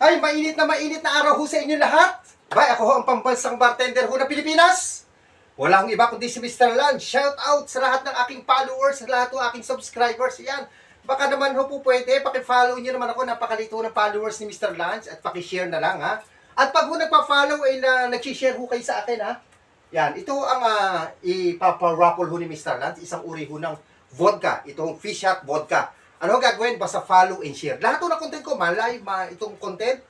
Ay, mainit na araw ho sa inyo lahat. Bay, ako ho ang pambansang bartender ho ng Pilipinas. Walang iba kundi si Mr. Lance. Shout out sa lahat ng aking followers, sa lahat ng aking subscribers. Yan. Baka naman ho po pwede, paki-follow nyo naman ako. Napakalito ng followers ni Mr. Lance at paki-share na lang ha. At pag ho nagpa-follow ay nag-share ho kayo sa akin ha. Yan, ito ang ipapa-raffle ho ni Mr. Lance. Isang uri ho ng vodka. Itong fish shot vodka. Ano gagawin? Basta follow and share. Lahat ng content ko, malay, itong content,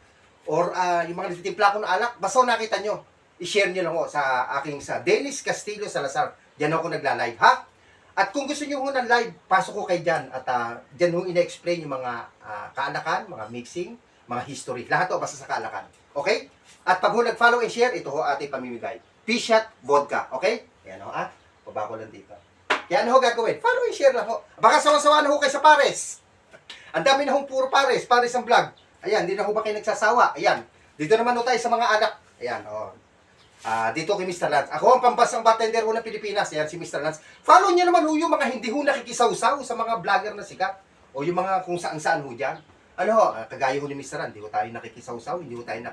or yung mga nagtitimpla ko ng alak, basta nakita nyo, i-share nyo lang ho sa aking sa Dennis Castillo Salazar. Diyan ako nagla-live, ha? At kung gusto nyo ho ng live, pasok ko kayo dyan. At dyan ho ina-explain yung mga kaalakan, mga mixing, mga history. Lahat ho, basta sa kaalakan. Okay? At pag ho nag-follow and share, ito ho ating pamimigay. Fish shot vodka. Okay? Yan ho, ha? Baba ko lang dito. Yan ho gagawin. Follow and share lang ho. Baka sawa-sawa na ho kayo sa pares. Ang dami na hong puro pares. Pares ang vlog. Ayan, di na ho ba kayo nagsasawa? Ayan. Dito naman ho tayo sa mga anak. Ayan, oh. Dito kay Mr. Lance. Ako ang pambansang bartender ho ng Pilipinas. Ayan, si Mr. Lance. Follow niyo naman ho yung mga hindi ho nakikisaw-saw sa mga vlogger na sikat. O yung mga kung saan-saan ho dyan. Ano ho, kagaya ho ni Mr. Lance. Hindi ho tayo nakikisaw-saw. Hindi ho tayo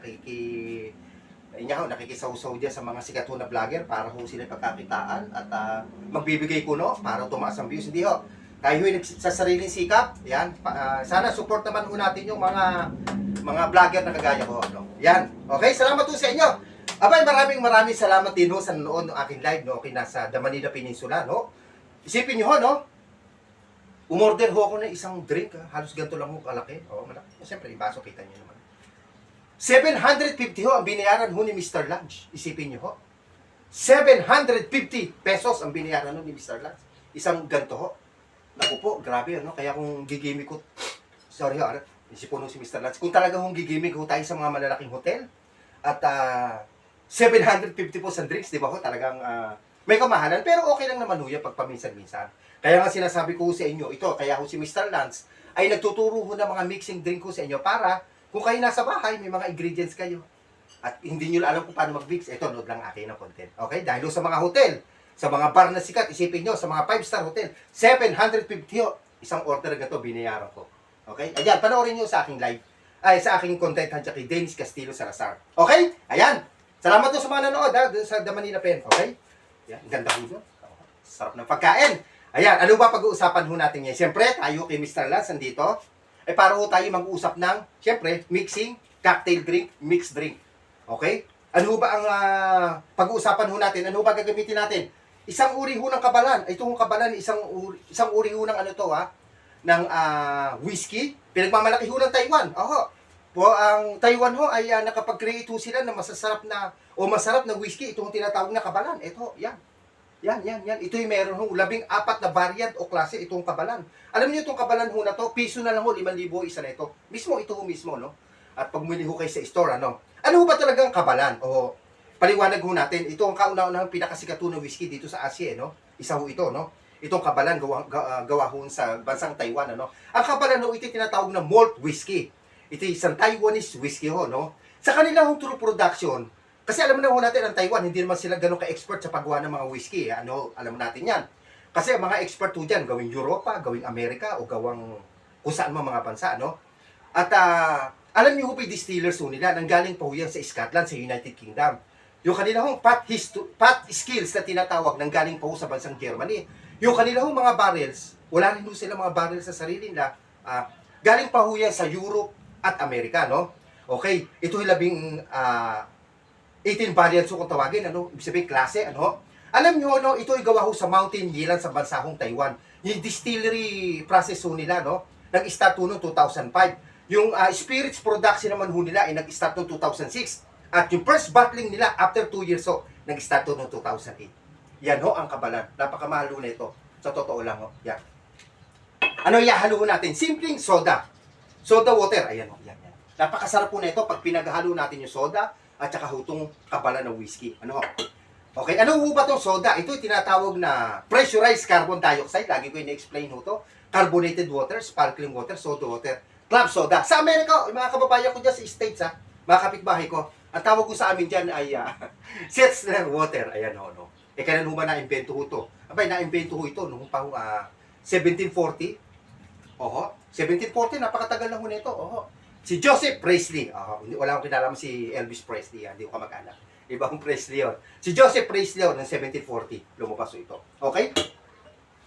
nakikisaw-saw dyan sa mga sikat ho na vlogger para ho sila pagkakitaan at magbibigay kuno para tumaas ang views. Hindi ho. Tayo ho sa sariling sikap. Yan. Sana support naman ho natin yung mga vlogger na kagaya ko. No? Yan. Okay, salamat ho sa inyo. Abay, maraming salamat din ho sa nanood ng aking live, no? Okay, nasa Damanila Peninsula, no? Isipin nyo ho, no? Umorder ho ako ng isang drink, ha? Halos ganito lang ho kalaki. Oo, malaki. Siyempre, yung baso, kita nyo naman. 750 ho ang binayaran ho ni Mr. Lance. Isipin nyo ho. 750 pesos ang binayaran ho ni Mr. Lance. Isang ganito ho. Naku po, grabe ano. Kaya kung gigimik ko, sorry ho, isip po nung si Mr. Lance. Kung talaga kung gigimik ho tayo sa mga malalaking hotel, at 750 po sa drinks, di ba ho? Talagang may kamahalan. Pero okay lang naman ho yan pag paminsan-minsan. Kaya nga sinasabi ko sa inyo, ito, kaya ho si Mr. Lance ay nagtuturo ho ng mga mixing drink ko sa inyo para kung kayo nasa bahay, may mga ingredients kayo. At hindi nyo alam kung paano mag-mix. Ito, nood lang akin ng content. Okay? Dahil sa mga hotel, sa mga bar na sikat, isipin nyo, sa mga 5-star hotel, 750 ho. Isang order na ito, binayaran ko. Okay? Ayan, panoorin nyo sa aking live. Ay, sa aking content handya kay Dennis Castillo Salazar. Okay? Ayan. Salamat po sa mga nanood, ha? Sa Damanila Pen. Okay? Ayan, ganda ho doon. Sarap ng pagkain. Ayan, ano ba pag-uusapan ho natin ngayon? Siyempre, tayo kay Mr. Lance, nandito. Para ho tayo mag-uusap ng, siyempre, mixing, cocktail drink, mixed drink. Okay? Ano ba ang pag-uusapan ho natin? Ano ba gagamitin natin? Isang uri ho ng kabalan. Ito hong kabalan, isang uri ho ng ano to, ha? Ng whiskey. Pinagmamalaki ho ng Taiwan. Oho. Po, ang Taiwan ho ay nakapag-create ho sila ng masarap na whiskey. Ito hong tinatawag na kabalan. Ito, yan. Yan. Ito yung meron hong 14 na variant o klase itong kabalan. Alam niyo itong kabalan ho na to, piso na lang ho, 5,000 isa na ito. Mismo, ito ho mismo, no? At pag muli ho kayo sa store, ano? Ano ho ba talagang kabalan? O, paliwanag ho natin, ito ang kauna-unahang pinakasikat ho ng whiskey dito sa Asia, no? Isa ho ito, no? Itong kabalan, gawa ho sa bansang Taiwan, ano? Ang kabalan ho, ito tinatawag na malt whiskey. Ito isang Taiwanese whiskey ho, no? Sa kanila hong true production, kasi alam na ho natin, ang Taiwan, hindi naman sila ganun ka-expert sa paggawa ng mga whiskey. Ano, alam natin yan. Kasi ang mga expert ho dyan, gawing Europa, gawing Amerika, o gawang kung saan mga bansa, no? At alam niyo ho pa yung distillers ho nila, nanggaling pa ho yan sa Scotland, sa United Kingdom. Yung kanila hong pot skills na tinatawag, nanggaling pa ho sa bansang Germany. Yung kanila hong mga barrels, wala rin ho sila mga barrels sa sarili nila, galing pa ho yan sa Europe at Amerika, no? Okay, ito yung 18 variants kung tawagin, ano? Ibig sabihin, klase, ano? Alam nyo, no? Ito ay gawa ho sa Mountain Yilan sa bansahong Taiwan. Yung distillery process ho nila, no? Nag-start ho noong 2005. Yung spirits production naman ho nila ay nag-start noong 2006. At yung first bottling nila, after 2 years ho, nag-start ho noong 2008. Yan ho ang kabalan. Napakamahal ho na ito. Sa totoo lang ho. Yan. Ano ihahalo natin? Simpleng soda. Soda water. Ayan ho. Yan. Napakasarap po na ito pag pinaghalo natin yung soda at saka hutong kabalan ng whiskey. Ano ho? Okay, ano ho ba itong soda? Ito tinatawag na pressurized carbon dioxide. Lagi ko in-explain ho to. Carbonated water, sparkling water, soda water, club soda. Sa Amerika, mga kababayan ko dyan sa States, ha, mga kapitbahay ko, ang tawag ko sa amin dyan ay Setzler water. Ayan ho, no? Kailan ho ba na-invento ho to? Abay, na-invento ho ito noong pa 1740. Oho, 1740, napakatagal na ho nito. Oho. Si Joseph Presley. Wala akong kinalaman si Elvis Presley. Hindi ko kamag-anak. Ibang Presley yun. Si Joseph Presley yun, ng 1740. Lumabas ito. Okay?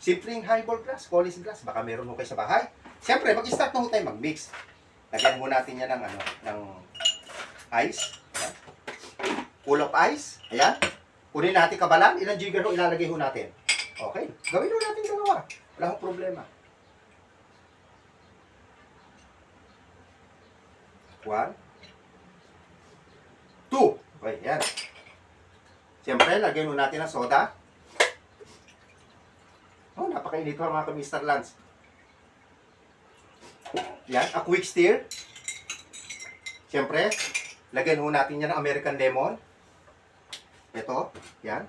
Simpleng highball glass, college glass. Baka meron mo kayo sa bahay. Siyempre, mag-start na ho tayo mag-mix. Lagyan mo natin yan ng, ng ice. Ayan. Full of ice. Ayan. Kunin natin kabalan. Ilang jigger ho ilalagay ho natin. Okay. Gawin ho natin dalawa. Wala akong problema. 1, 2. Okay, yan. Siyempre, lagyan mo natin ng soda. Oh, napakainit pa mga ka-Mr. Lance. Yan, a quick stir. Siyempre, lagyan mo natin yan ng American lemon. Ito, yan.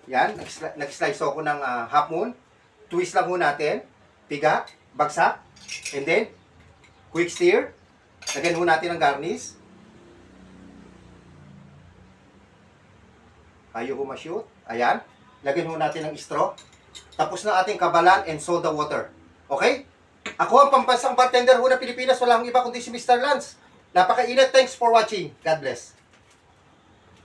Yan, nag-slice ako ng half moon. Twist lang ho natin. Piga, bagsak. And then, quick stir. Lagyan ho natin ng garnish. Ayaw ho ma-shoot. Ayan. Lagyan ho natin ng straw. Tapos na ating kabalan and soda water. Okay? Ako ang pampansang bartender ho na Pilipinas. Walang iba kundi si Mr. Lance. Napakainit. Thanks for watching. God bless.